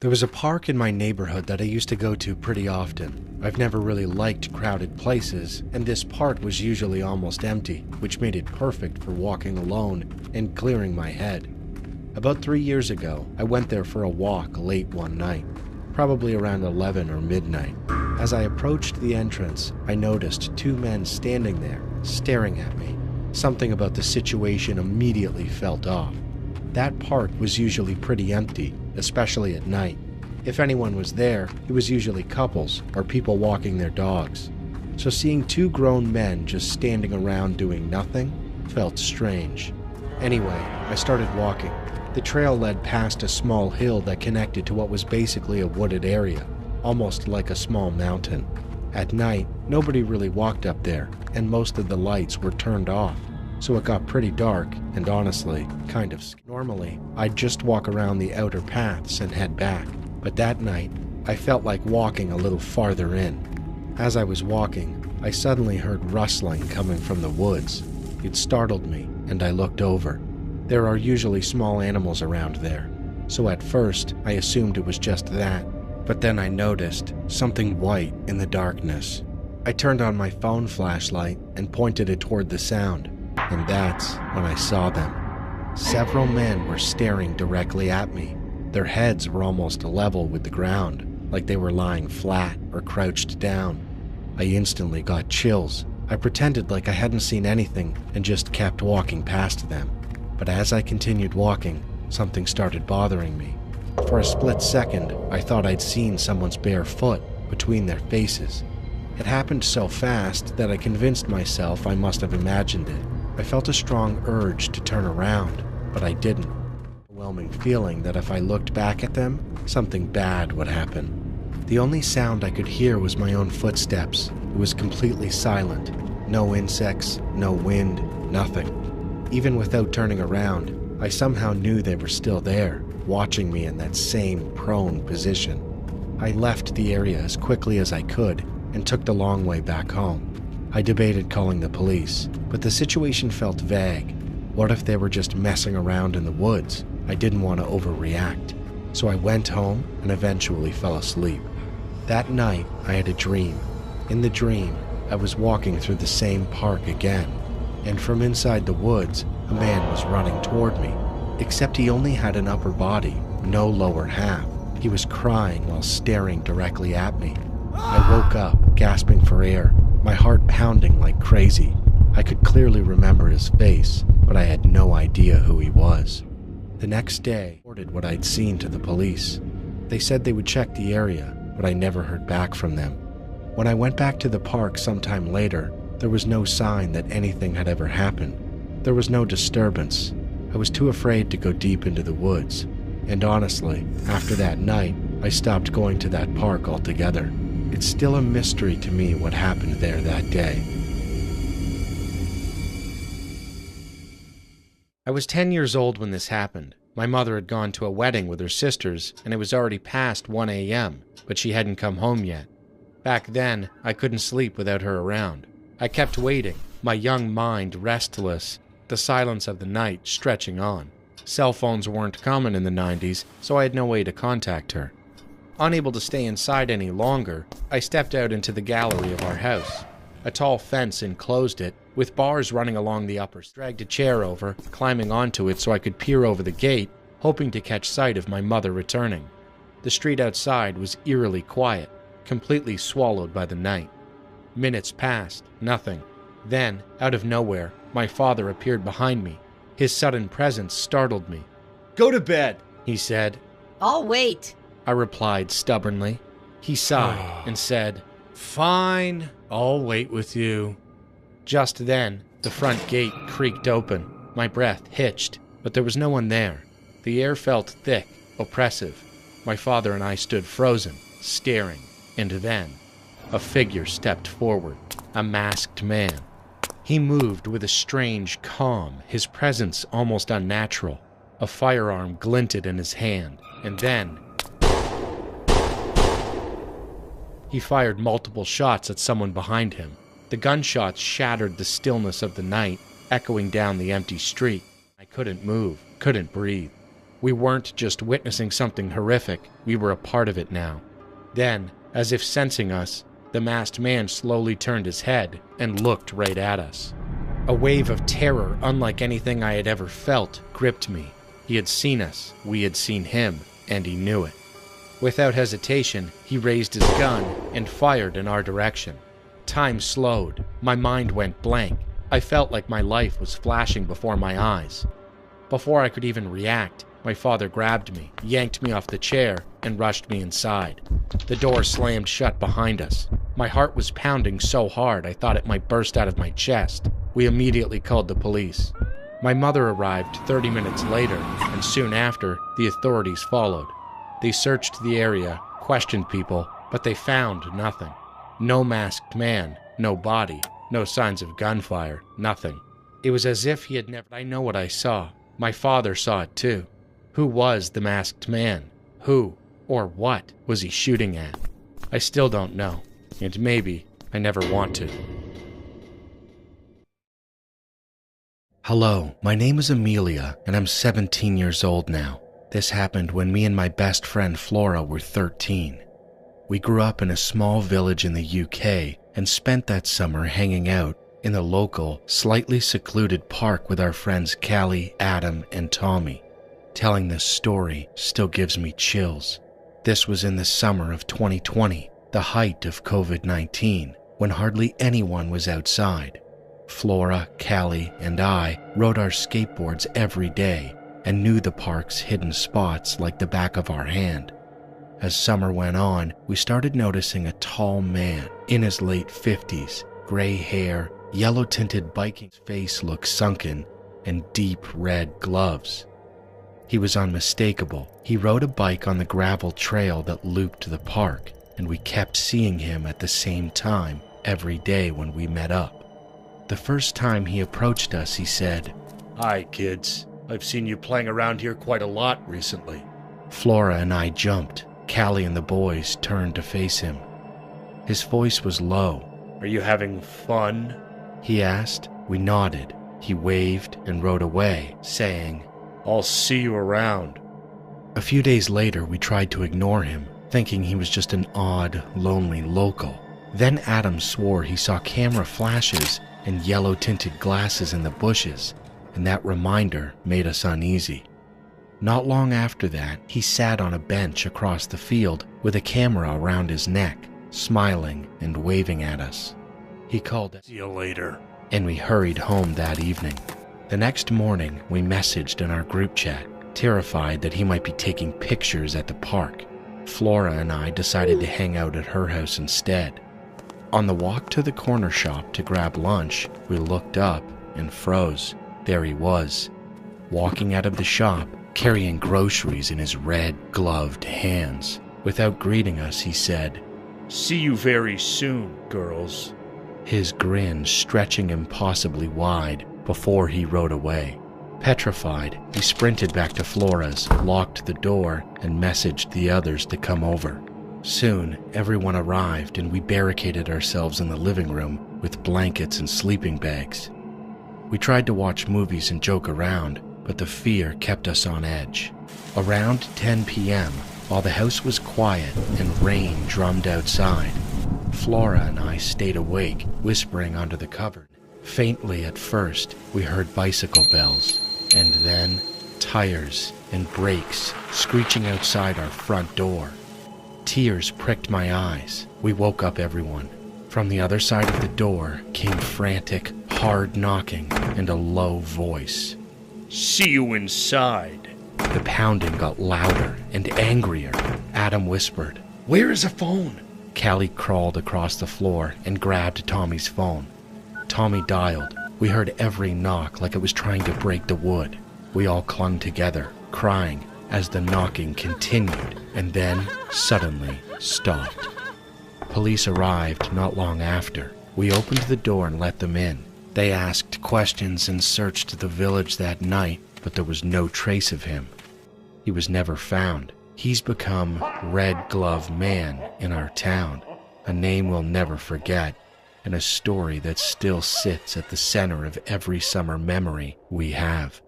There was a park in my neighborhood that I used to go to pretty often. I've never really liked crowded places, and this park was usually almost empty, which made it perfect for walking alone and clearing my head. About 3 years ago, I went there for a walk late one night, probably around 11 or midnight. As I approached the entrance, I noticed two men standing there, staring at me. Something about the situation immediately felt off. That park was usually pretty empty, especially at night. If anyone was there, it was usually couples or people walking their dogs. So seeing two grown men just standing around doing nothing felt strange. Anyway, I started walking. The trail led past a small hill that connected to what was basically a wooded area, almost like a small mountain. At night, nobody really walked up there, and most of the lights were turned off. So it got pretty dark, and honestly, kind of scary. Normally, I'd just walk around the outer paths and head back, but that night, I felt like walking a little farther in. As I was walking, I suddenly heard rustling coming from the woods. It startled me, and I looked over. There are usually small animals around there, so at first, I assumed it was just that, but then I noticed something white in the darkness. I turned on my phone flashlight and pointed it toward the sound. And that's when I saw them. Several men were staring directly at me. Their heads were almost level with the ground, like they were lying flat or crouched down. I instantly got chills. I pretended like I hadn't seen anything and just kept walking past them. But as I continued walking, something started bothering me. For a split second, I thought I'd seen someone's bare foot between their faces. It happened so fast that I convinced myself I must have imagined it. I felt a strong urge to turn around, but I didn't. An overwhelming feeling that if I looked back at them, something bad would happen. The only sound I could hear was my own footsteps. It was completely silent. No insects, no wind, nothing. Even without turning around, I somehow knew they were still there, watching me in that same prone position. I left the area as quickly as I could and took the long way back home. I debated calling the police, but the situation felt vague. What if they were just messing around in the woods? I didn't want to overreact. So I went home and eventually fell asleep. That night, I had a dream. In the dream, I was walking through the same park again, and from inside the woods, a man was running toward me, except he only had an upper body, no lower half. He was crying while staring directly at me. I woke up, gasping for air, my heart pounding like crazy. I could clearly remember his face, but I had no idea who he was. The next day, I reported what I'd seen to the police. They said they would check the area, but I never heard back from them. When I went back to the park sometime later, there was no sign that anything had ever happened. There was no disturbance. I was too afraid to go deep into the woods. And honestly, after that night, I stopped going to that park altogether. It's still a mystery to me what happened there that day. I was 10 years old when this happened. My mother had gone to a wedding with her sisters, and it was already past 1 a.m., but she hadn't come home yet. Back then, I couldn't sleep without her around. I kept waiting, my young mind restless, the silence of the night stretching on. Cell phones weren't common in the 90s, so I had no way to contact her. Unable to stay inside any longer, I stepped out into the gallery of our house. A tall fence enclosed it, with bars running along the uppers. Dragged a chair over, climbing onto it so I could peer over the gate, hoping to catch sight of my mother returning. The street outside was eerily quiet, completely swallowed by the night. Minutes passed, nothing. Then, out of nowhere, my father appeared behind me. His sudden presence startled me. "Go to bed," he said. "I'll wait," I replied stubbornly. He sighed and said, "Fine, I'll wait with you." Just then, the front gate creaked open. My breath hitched, but there was no one there. The air felt thick, oppressive. My father and I stood frozen, staring, and then a figure stepped forward, a masked man. He moved with a strange calm, his presence almost unnatural. A firearm glinted in his hand, and then he fired multiple shots at someone behind him. The gunshots shattered the stillness of the night, echoing down the empty street. I couldn't move, couldn't breathe. We weren't just witnessing something horrific, we were a part of it now. Then, as if sensing us, the masked man slowly turned his head and looked right at us. A wave of terror unlike anything I had ever felt gripped me. He had seen us, we had seen him, and he knew it. Without hesitation, he raised his gun and fired in our direction. Time slowed. My mind went blank. I felt like my life was flashing before my eyes. Before I could even react, my father grabbed me, yanked me off the chair, and rushed me inside. The door slammed shut behind us. My heart was pounding so hard I thought it might burst out of my chest. We immediately called the police. My mother arrived 30 minutes later, and soon after, the authorities followed. They searched the area, questioned people, but they found nothing. No masked man, no body, no signs of gunfire, nothing. It was as if he had never... I know what I saw. My father saw it too. Who was the masked man? Who, or what, was he shooting at? I still don't know, and maybe I never want to. Hello, my name is Amelia, and I'm 17 years old now. This happened when me and my best friend Flora were 13. We grew up in a small village in the UK and spent that summer hanging out in the local, slightly secluded park with our friends Callie, Adam, and Tommy. Telling this story still gives me chills. This was in the summer of 2020, the height of COVID-19, when hardly anyone was outside. Flora, Callie, and I rode our skateboards every day and knew the park's hidden spots like the back of our hand. As summer went on, we started noticing a tall man in his late 50s, gray hair, yellow-tinted biking face looked sunken, and deep red gloves. He was unmistakable. He rode a bike on the gravel trail that looped the park, and we kept seeing him at the same time every day when we met up. The first time he approached us, he said, "Hi, kids. I've seen you playing around here quite a lot recently." Flora and I jumped. Callie and the boys turned to face him. His voice was low. "Are you having fun?" he asked. We nodded. He waved and rode away, saying, "I'll see you around." A few days later, we tried to ignore him, thinking he was just an odd, lonely local. Then Adam swore he saw camera flashes and yellow-tinted glasses in the bushes, and that reminder made us uneasy. Not long after that, he sat on a bench across the field with a camera around his neck, smiling and waving at us. He called us, "See you later," and we hurried home that evening. The next morning, we messaged in our group chat, terrified that he might be taking pictures at the park. Flora and I decided to hang out at her house instead. On the walk to the corner shop to grab lunch, we looked up and froze. There he was, walking out of the shop, carrying groceries in his red, gloved hands. Without greeting us, he said, "See you very soon, girls." His grin stretching impossibly wide before he rode away. Petrified, he sprinted back to Flora's, locked the door, and messaged the others to come over. Soon, everyone arrived and we barricaded ourselves in the living room with blankets and sleeping bags. We tried to watch movies and joke around, but the fear kept us on edge. Around 10 p.m., while the house was quiet and rain drummed outside, Flora and I stayed awake, whispering under the cupboard. Faintly at first, we heard bicycle bells, and then tires and brakes screeching outside our front door. Tears pricked my eyes. We woke up everyone. From the other side of the door came frantic, hard knocking and a low voice. "See you inside." The pounding got louder and angrier. Adam whispered, "Where is a phone?" Callie crawled across the floor and grabbed Tommy's phone. Tommy dialed. We heard every knock like it was trying to break the wood. We all clung together, crying, as the knocking continued and then suddenly stopped. Police arrived not long after. We opened the door and let them in. They asked questions and searched the village that night, but there was no trace of him. He was never found. He's become Red Glove Man in our town, a name we'll never forget, and a story that still sits at the center of every summer memory we have.